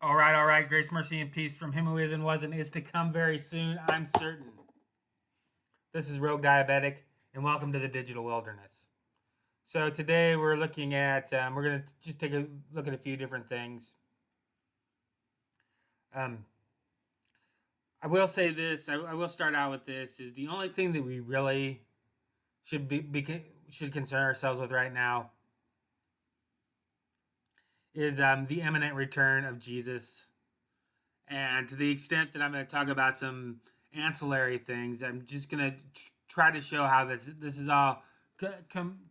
All right. Grace, mercy, and peace from him who is and was and is to come very soon, I'm certain. This is Rogue Diabetic, and welcome to the Digital Wilderness. So today we're looking at, we're going to just take a look at a few different things. Um, I will say this, I will start out with this, is the only thing that we really should concern ourselves with right now is the imminent return of Jesus. And to the extent that I'm going to talk about some ancillary things, I'm just going to try to show how this is all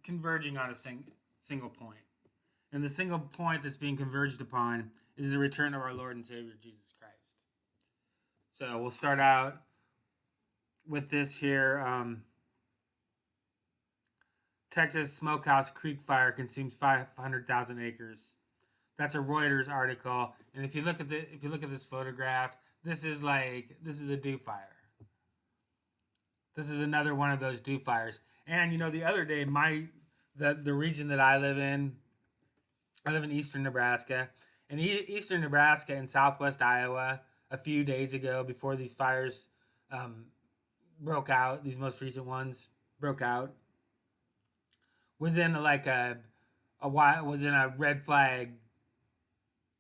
converging on a single point. And the single point that's being converged upon is the return of our Lord and Savior Jesus Christ. So we'll start out with this here. Texas smokehouse creek fire consumes 500,000 acres. That's a Reuters article, and if you look at this photograph, this is a dew fire. This is another one of those dew fires. And the other day, the region that I live in eastern Nebraska, and eastern Nebraska and southwest Iowa a few days ago, before these fires broke out, these most recent ones broke out, was in was in a red flag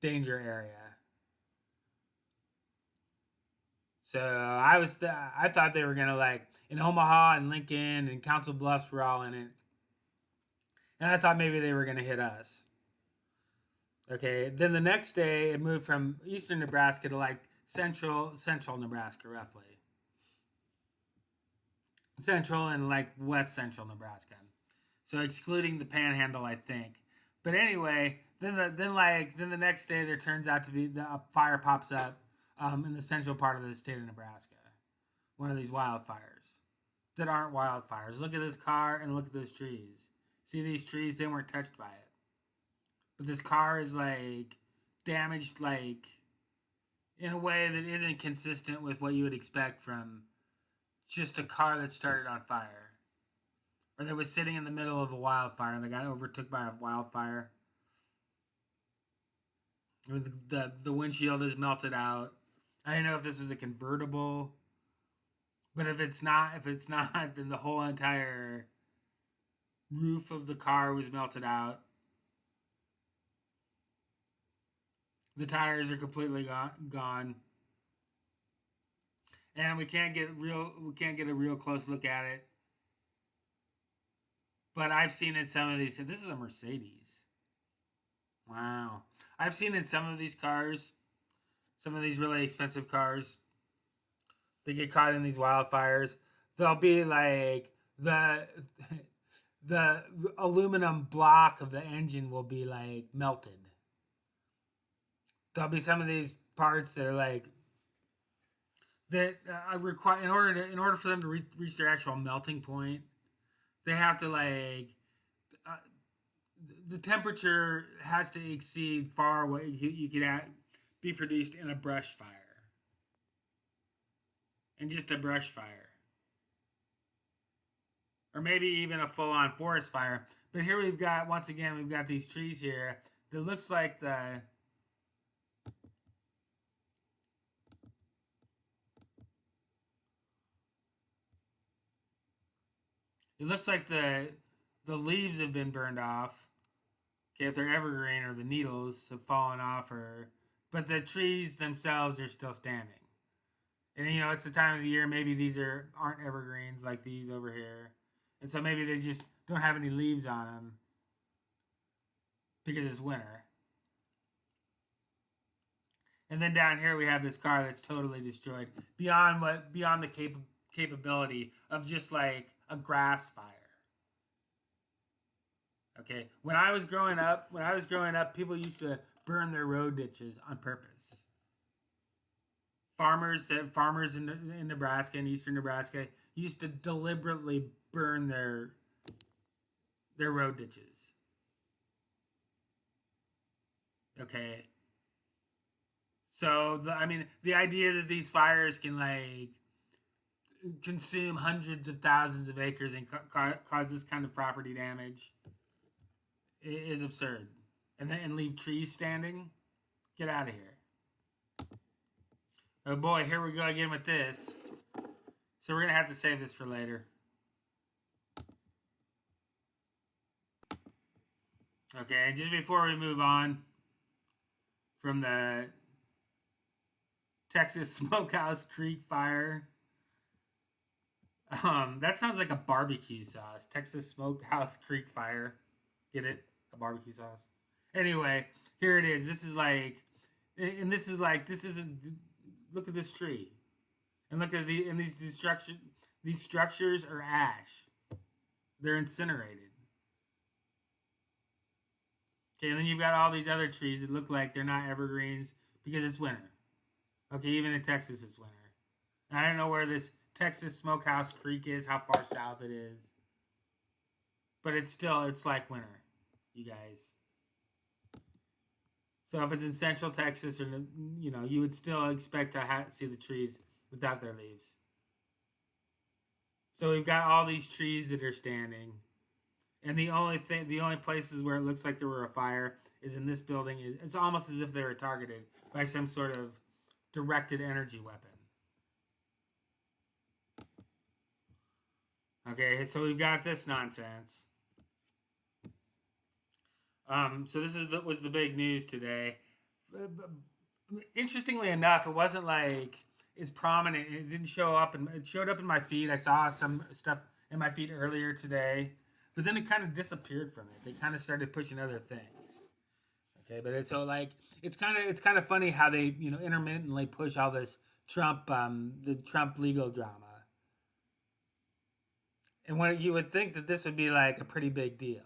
danger area. So I thought they were gonna in Omaha and Lincoln and Council Bluffs were all in it, and I thought maybe they were gonna hit us. Okay, then the next day it moved from eastern Nebraska to central Nebraska, roughly central and west central Nebraska. So excluding the Panhandle, I think. But anyway, then the next day there turns out to be a fire pops up in the central part of the state of Nebraska. One of these wildfires that aren't wildfires. Look at this car and look at those trees. See these trees? They weren't touched by it. But this car is damaged in a way that isn't consistent with what you would expect from just a car that started on fire. Or that was sitting in the middle of a wildfire and they got overtook by a wildfire. The windshield is melted out. I don't know if this was a convertible, but if it's not, then the whole entire roof of the car was melted out. The tires are completely gone. And we can't get a real close look at it. But I've seen in some of these, this is a Mercedes. Wow. I've seen in some of these cars, some of these really expensive cars, they get caught in these wildfires. They'll be the aluminum block of the engine will be melted. There'll be some of these parts that are that require in order for them to reach their actual melting point, they have to the temperature has to exceed far what you could be produced in a brush fire. And just a brush fire. Or maybe even a full-on forest fire. But here we've got these trees here that looks like the leaves have been burned off. Okay, if they're evergreen or the needles have fallen off, but the trees themselves are still standing. And it's the time of the year. Maybe these aren't evergreens like these over here, and so maybe they just don't have any leaves on them because it's winter. And then down here we have this car that's totally destroyed beyond the capability of just a grass fire. Okay, when I was growing up, people used to burn their road ditches on purpose. Farmers in Nebraska and eastern Nebraska used to deliberately burn their road ditches. Okay. So the idea that these fires can consume hundreds of thousands of acres and cause this kind of property damage is absurd. And leave trees standing. Get out of here. Oh boy, here we go again with this. So we're gonna have to save this for later. Okay, and just before we move on from the Texas Smokehouse Creek fire, that sounds like a barbecue sauce. Texas Smokehouse Creek fire. Get it? A barbecue sauce. Anyway, here it is. This is like, and this is like, this isn't. Look at this tree, and look at these structures. These structures are ash. They're incinerated. Okay, and then you've got all these other trees that look like they're not evergreens because it's winter. Okay, even in Texas it's winter. And I don't know where this Texas Smokehouse Creek is, how far south it is. But it's like winter, you guys. So if it's in central Texas, or you would still expect to see the trees without their leaves. So we've got all these trees that are standing, and the only places where it looks like there were a fire is in this building. It's almost as if they were targeted by some sort of directed energy weapon. Okay, so we've got this nonsense. So this was the big news today. Interestingly enough, it wasn't like it's prominent. It didn't show up, and it showed up in my feed. I saw some stuff in my feed earlier today, but then it kind of disappeared from it. They kind of started pushing other things. Okay, but it's so like it's kind of funny how they intermittently push all this Trump the Trump legal drama, and when you would think that this would be like a pretty big deal.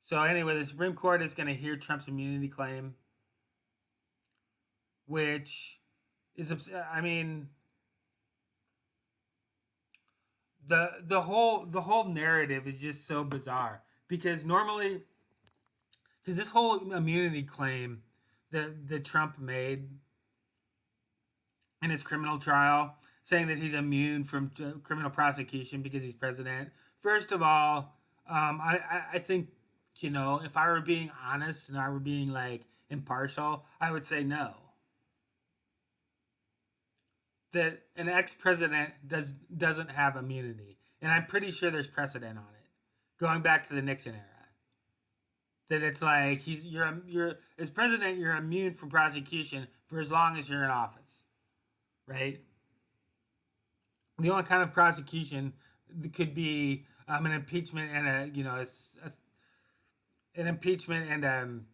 So anyway, the Supreme Court is going to hear Trump's immunity claim, which is, I mean, the whole narrative is just so bizarre because normally, because this whole immunity claim that Trump made in his criminal trial, saying that he's immune from criminal prosecution because he's president. First of all, I think, if I were being honest and I were being like impartial, I would say no. That an ex-president doesn't have immunity, and I'm pretty sure there's precedent on it, going back to the Nixon era. That it's like you're as president, you're immune from prosecution for as long as you're in office, right? The only kind of prosecution that could be an impeachment and an impeachment and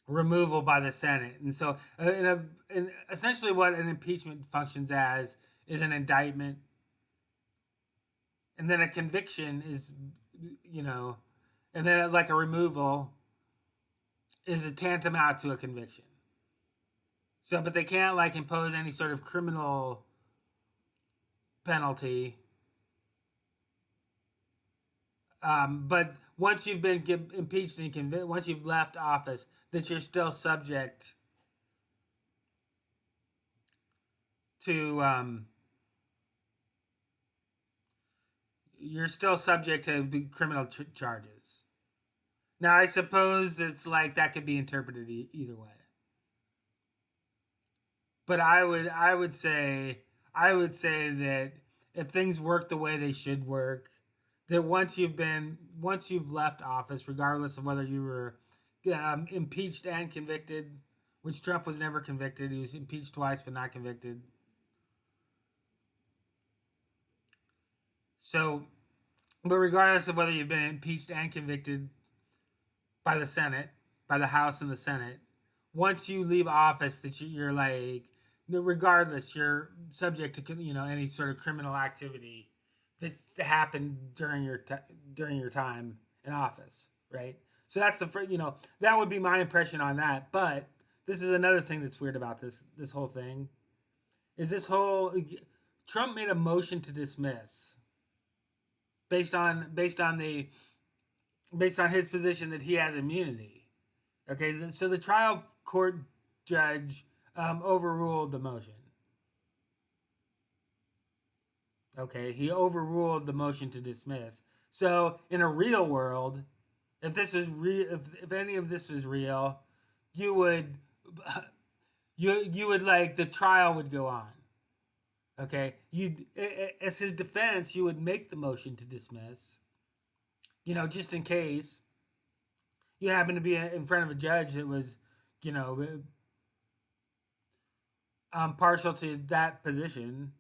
removal by the Senate. And so, and essentially, what an impeachment functions as is an indictment, and then a conviction is, and then like a removal is a tantamount to a conviction. So, but they can't like impose any sort of criminal penalty. But once you've been impeached and convicted, once you've left office, that you're still subject to criminal charges. Now, I suppose it's like that could be interpreted either way. But I would say that if things work the way they should work, that once you've left office, regardless of whether you were impeached and convicted, which Trump was never convicted, he was impeached twice but not convicted. So, but regardless of whether you've been impeached and convicted by the Senate, by the House and the Senate, once you leave office, that you're like, regardless, you're subject to any sort of criminal activity that happened during your time in office, right? So that's that would be my impression on that. But this is another thing that's weird about this whole thing, is this whole Trump made a motion to dismiss based on his position that he has immunity. Okay, so the trial court judge overruled the motion. Okay, he overruled the motion to dismiss. So in a real world, if this is real, if any of this was real, you you would like the trial would go on. Okay, you as his defense, you would make the motion to dismiss. Just in case you happen to be in front of a judge that was, you know, partial to that position,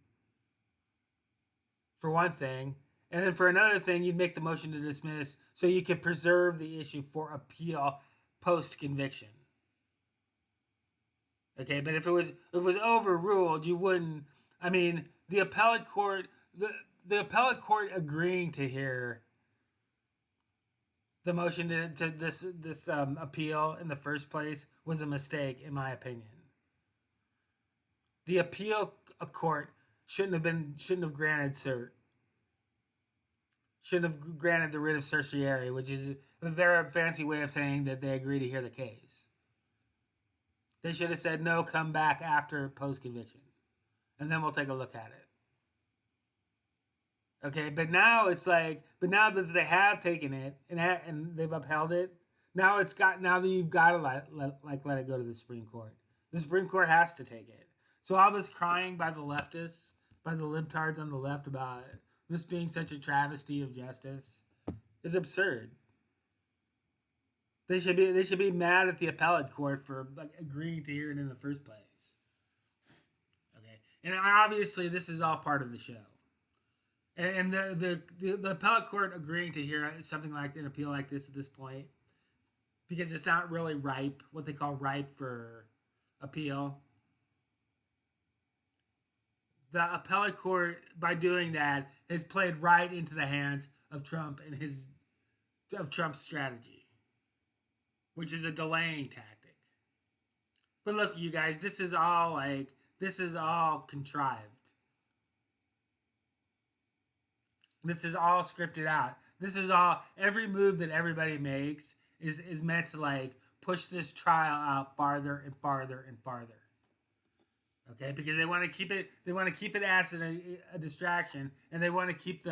for one thing. And then for another thing, you'd make the motion to dismiss so you could preserve the issue for appeal post conviction. Okay, but if it was overruled, you wouldn't. I mean, the appellate court agreeing to hear the motion to this appeal in the first place was a mistake, in my opinion. The appeal court shouldn't have granted cert. Shouldn't have granted the writ of certiorari, which is their fancy way of saying that they agree to hear the case. They should have said no, come back after post conviction, and then we'll take a look at it. Okay, but now now that they have taken it and they've upheld it, now that you've got to let it go to the Supreme Court. The Supreme Court has to take it. So all this crying by the leftists, by the libtards on the left about this being such a travesty of justice is absurd. They should be mad at the appellate court for agreeing to hear it in the first place. Okay, and obviously this is all part of the show. And the appellate court agreeing to hear something like an appeal like this at this point, because it's not really ripe, what they call ripe for appeal. The appellate court, by doing that, has played right into the hands of Trump and Trump's strategy, which is a delaying tactic. But look, you guys, this is all contrived. This is all scripted out. This is all, every move that everybody makes is meant to push this trial out farther and farther and farther. Okay, because they want to keep it as a distraction, and they want to keep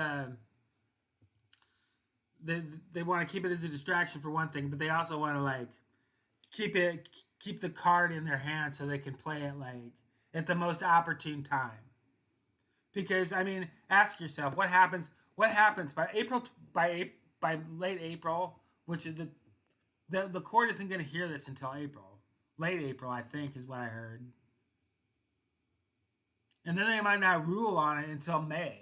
they want to keep it as a distraction for one thing, but they also want to keep the card in their hand so they can play it at the most opportune time. Because I mean, ask yourself what happens by late April, which is the court isn't going to hear this until April, late April, I think is what I heard. And then they might not rule on it until May.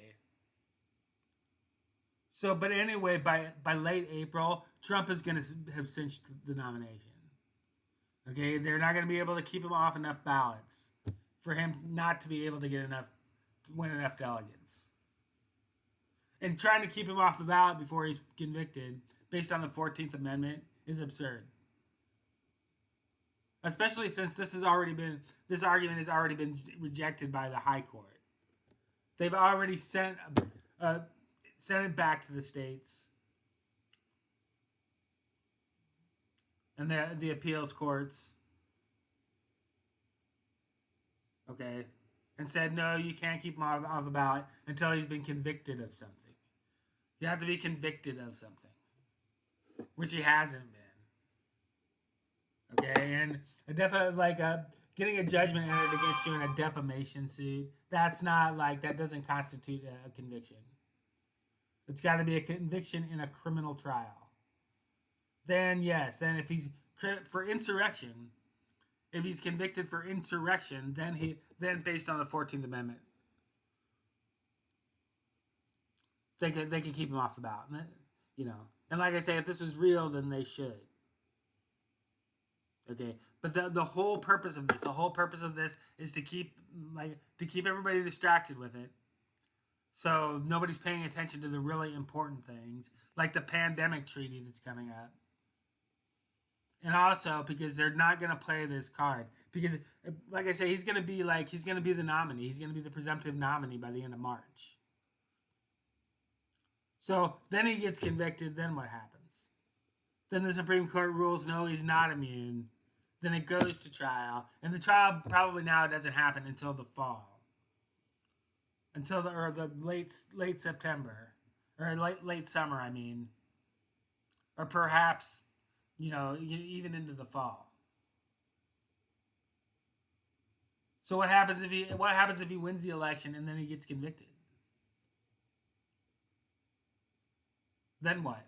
So, but anyway, by late April, Trump is going to have cinched the nomination. Okay, they're not going to be able to keep him off enough ballots for him not to be able to win enough delegates. And trying to keep him off the ballot before he's convicted, based on the 14th Amendment, is absurd. Especially since this argument has already been rejected by the High Court. They've already sent it back to the states and the appeals courts. Okay, and said no, you can't keep him off the ballot until he's been convicted of something. You have to be convicted of something, which he hasn't been. Okay, and getting a judgment entered against you in a defamation suit, that doesn't constitute a conviction. It's got to be a conviction in a criminal trial. Then yes, then if he's for insurrection, if he's convicted for insurrection, then based on the 14th Amendment, they can keep him off the ballot. And like I say, if this was real, then they should. Okay, but the whole purpose of this is to keep everybody distracted with it, so nobody's paying attention to the really important things, like the pandemic treaty that's coming up, and also because they're not going to play this card because, like I say, he's going to be the nominee, he's going to be the presumptive nominee by the end of March. So then he gets convicted. Then what happens? Then the Supreme Court rules no, he's not immune. Then it goes to trial, and the trial probably now doesn't happen until the fall, until the late September or late summer. I mean, or perhaps even into the fall. So what happens if he wins the election and then he gets convicted? Then what?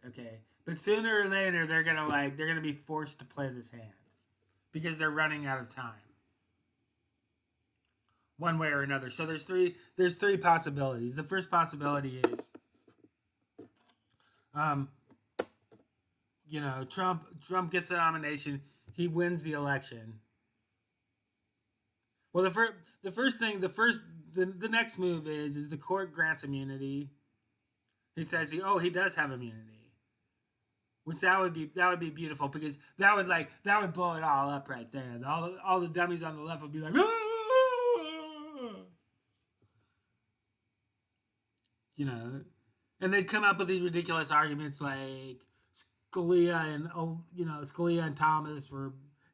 Okay. But sooner or later they're gonna be forced to play this hand because they're running out of time. One way or another. So there's three possibilities. The first possibility is um, Trump gets the nomination, he wins the election. Well, the next move is the court grants immunity. He says he does have immunity, which that would be beautiful because that would blow it all up right there. All the dummies on the left would be like, ah! you know, and they'd come up with these ridiculous arguments like Scalia and Thomas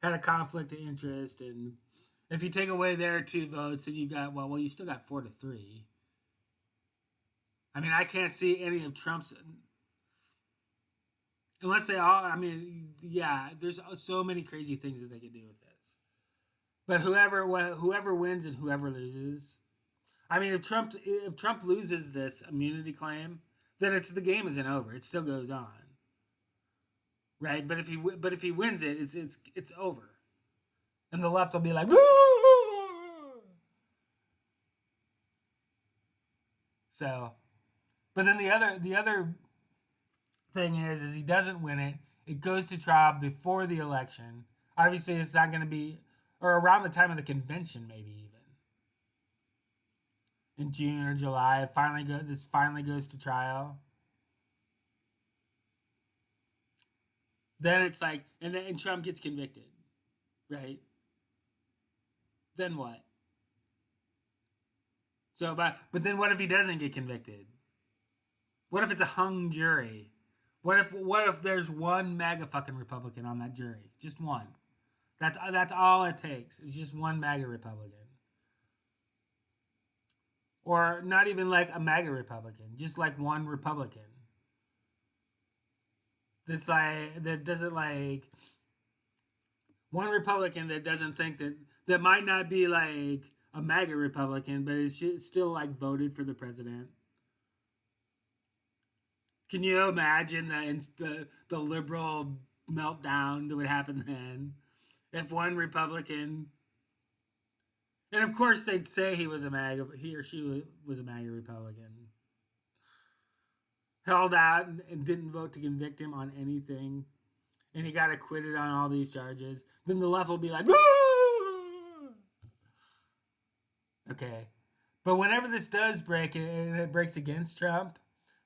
had a conflict of interest, and if you take away their 2 votes, then you got you still got 4-3. I mean, I can't see any of Trump's unless they all. I mean, yeah, there's so many crazy things that they could do with this. But whoever wins and whoever loses, I mean, if Trump loses this immunity claim, then the game isn't over. It still goes on, right? But if he wins it, it's over, and the left will be like, woo! So, but then the other thing is he doesn't win it. It goes to trial before the election. Obviously, it's not going to be, or around the time of the convention, maybe even in June or July. This finally goes to trial. Then it's like, and Trump gets convicted, right? Then what? So, but then what if he doesn't get convicted? What if it's a hung jury? What if there's one MAGA fucking Republican on that jury? Just one. That's all it takes. It's just one MAGA Republican. Or not even like a MAGA Republican, just like one Republican. That doesn't like one Republican that doesn't think that might not be like a MAGA Republican, but it's still like voted for the president. Can you imagine the liberal meltdown that would happen then if one Republican, and of course they'd say he or she was a MAGA Republican, held out and didn't vote to convict him on anything, and he got acquitted on all these charges, then the left will be like, woo! Okay, but whenever this does break and it breaks against Trump,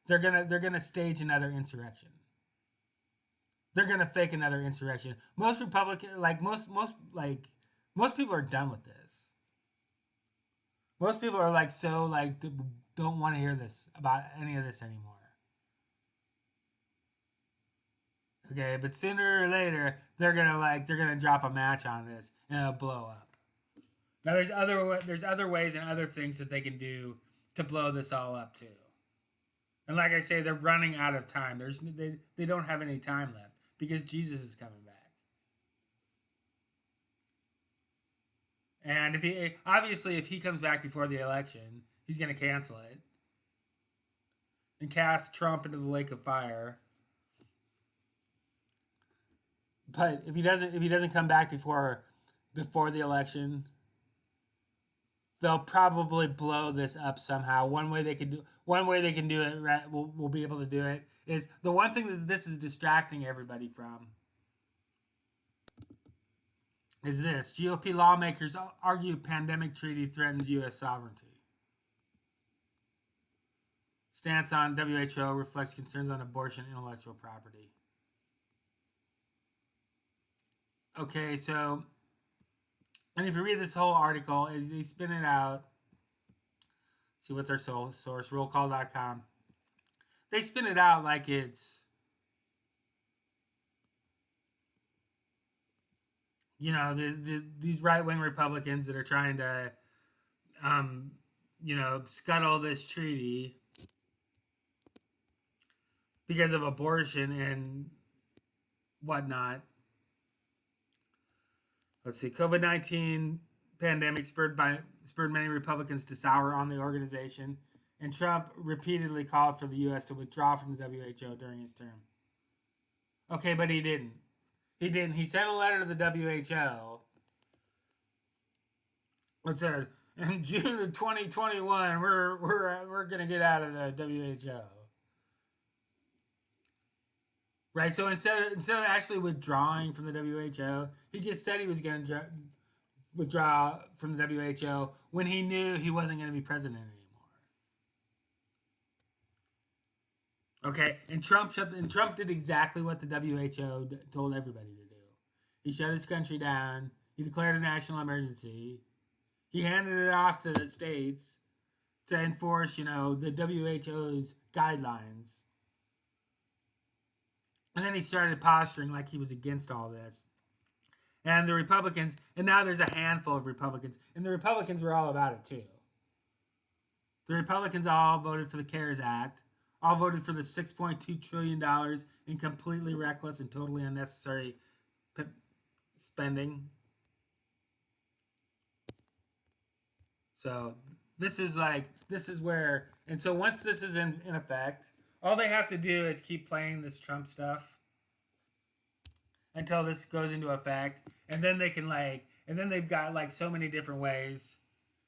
they're gonna stage another insurrection. They're gonna fake another insurrection. Most Republican, most people are done with this. Most people are don't want to hear this about any of this anymore. Okay, but sooner or later they're gonna drop a match on this and it'll blow up. Now there's other ways and other things that they can do to blow this all up too. And like I say, they're running out of time. They don't have any time left because Jesus is coming back. And if he comes back before the election, he's going to cancel it and cast Trump into the lake of fire. But if he doesn't come back before the election, they'll probably blow this up somehow. One way they can do it, right? We'll be able to do it. Is the one thing that this is distracting everybody from is this: GOP lawmakers argue pandemic treaty threatens U.S. sovereignty. Stance on WHO reflects concerns on abortion and intellectual property. Okay, so, and if you read this whole article, they spin it out. See, what's our source? Rollcall.com. They spin it out like it's, these right-wing Republicans that are trying to, scuttle this treaty because of abortion and whatnot. Let's see. COVID-19 pandemic spurred many Republicans to sour on the organization, and Trump repeatedly called for the U.S. to withdraw from the WHO during his term. Okay, but he didn't. He didn't. He sent a letter to the WHO. It said, in June of 2021, we're gonna get out of the WHO. Right. So instead of actually withdrawing from the WHO, he just said he was gonna withdraw from the WHO when he knew he wasn't gonna be president anymore. Okay, and Trump did exactly what the WHO told everybody to do. He shut his country down. He declared a national emergency. He handed it off to the states to enforce, the WHO's guidelines. And then he started posturing like he was against all this. And the Republicans, and now there's a handful of Republicans, and the Republicans were all about it too. The Republicans all voted for the CARES Act, all voted for the $6.2 trillion in completely reckless and totally unnecessary spending. So this is where, and so once this is in effect, all they have to do is keep playing this Trump stuff until this goes into effect, and then they can and then they've got so many different ways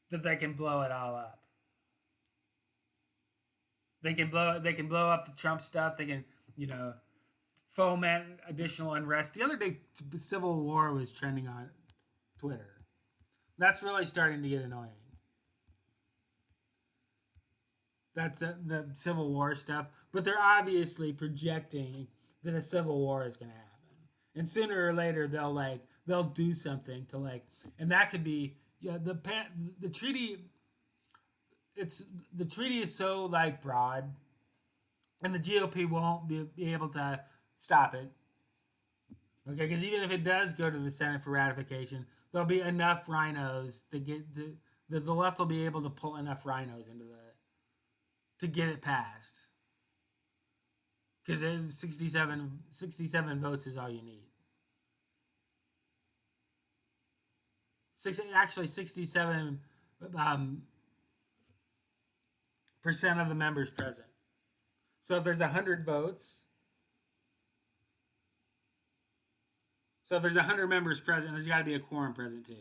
that they can blow it all up. They can blow up the Trump stuff. They can, foment additional unrest. The other day, the Civil War was trending on Twitter. That's really starting to get annoying. That's the Civil War stuff. But they're obviously projecting that a Civil War is going to happen. And sooner or later, they'll do something to and that could be, the treaty. The treaty is so broad, and the GOP won't be able to stop it. Okay, because even if it does go to the Senate for ratification, there'll be enough rhinos to get the left will be able to pull enough rhinos to get it passed. Because 67 votes is all you need. 67 percent of the members present. So if there's 100 votes, so if there's 100 members present, there's got to be a quorum present too.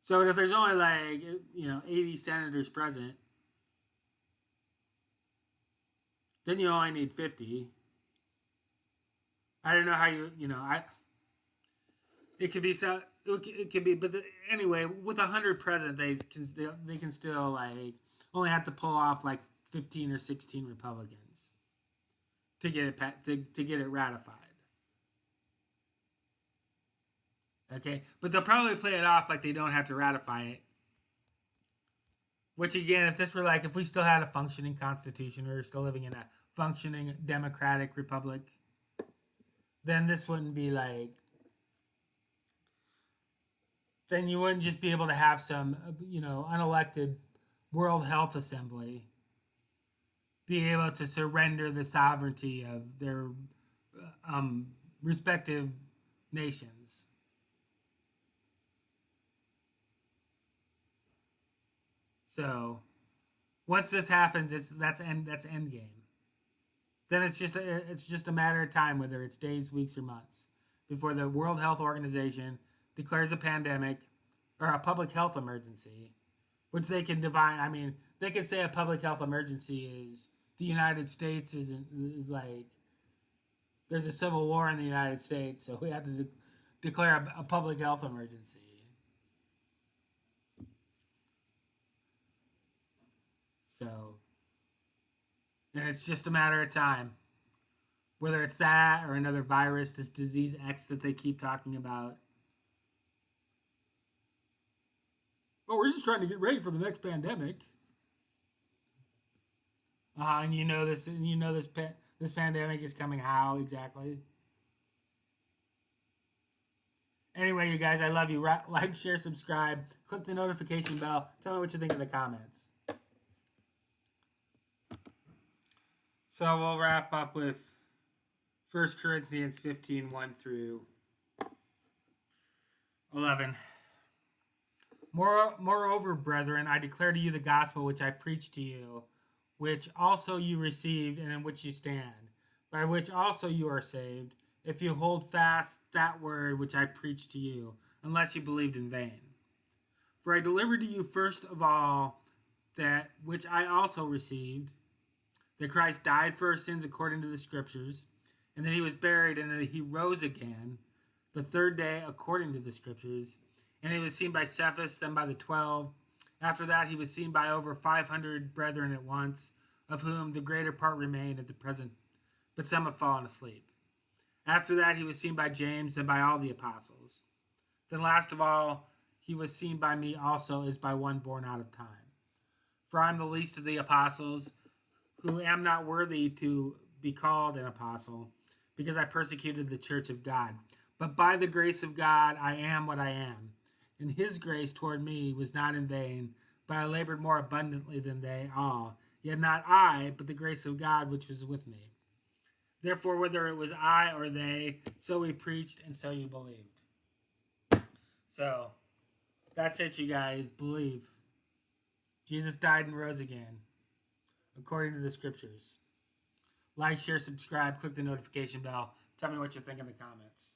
So if there's only 80 senators present, then you only need 50. I don't know how it could be so. It could be, but anyway, with 100 present, they can still only have to pull off 15 or 16 Republicans to get it to get it ratified. Okay, but they'll probably play it off like they don't have to ratify it. Which again, if this were if we still had a functioning constitution, we were still living in a functioning democratic republic, then this wouldn't be then you wouldn't just be able to have some unelected World Health Assembly be able to surrender the sovereignty of their respective nations. So once this happens, that's end game. Then it's just a matter of time, whether it's days, weeks, or months, before the World Health Organization declares a pandemic or a public health emergency, which they can define. I mean, they could say a public health emergency is the United States is there's a civil war in the United States, so we have to declare a public health emergency. So, and it's just a matter of time, whether it's that or another virus, this disease X that they keep talking about. Oh, we're just trying to get ready for the next pandemic. And this pandemic is coming how exactly? Anyway, you guys, I love you. Like, share, subscribe, click the notification bell. Tell me what you think in the comments. So we'll wrap up with 1 Corinthians 15, 1 through 11. Moreover, brethren, I declare to you the gospel which I preached to you, which also you received, and in which you stand, by which also you are saved, if you hold fast that word which I preached to you, unless you believed in vain. For I delivered to you first of all that which I also received, that Christ died for our sins according to the Scriptures, and that he was buried, and that he rose again the third day according to the Scriptures. And he was seen by Cephas, then by the 12. After that he was seen by over 500 brethren at once, of whom the greater part remain at the present, but some have fallen asleep. After that he was seen by James, and by all the apostles. Then last of all he was seen by me also, as by one born out of time. For I am the least of the apostles, who am not worthy to be called an apostle, because I persecuted the church of God. But by the grace of God I am what I am. And his grace toward me was not in vain, but I labored more abundantly than they all. Yet not I, but the grace of God which was with me. Therefore, whether it was I or they, so we preached, and so you believed. So, that's it, you guys. Believe. Jesus died and rose again, according to the Scriptures. Like, share, subscribe, click the notification bell. Tell me what you think in the comments.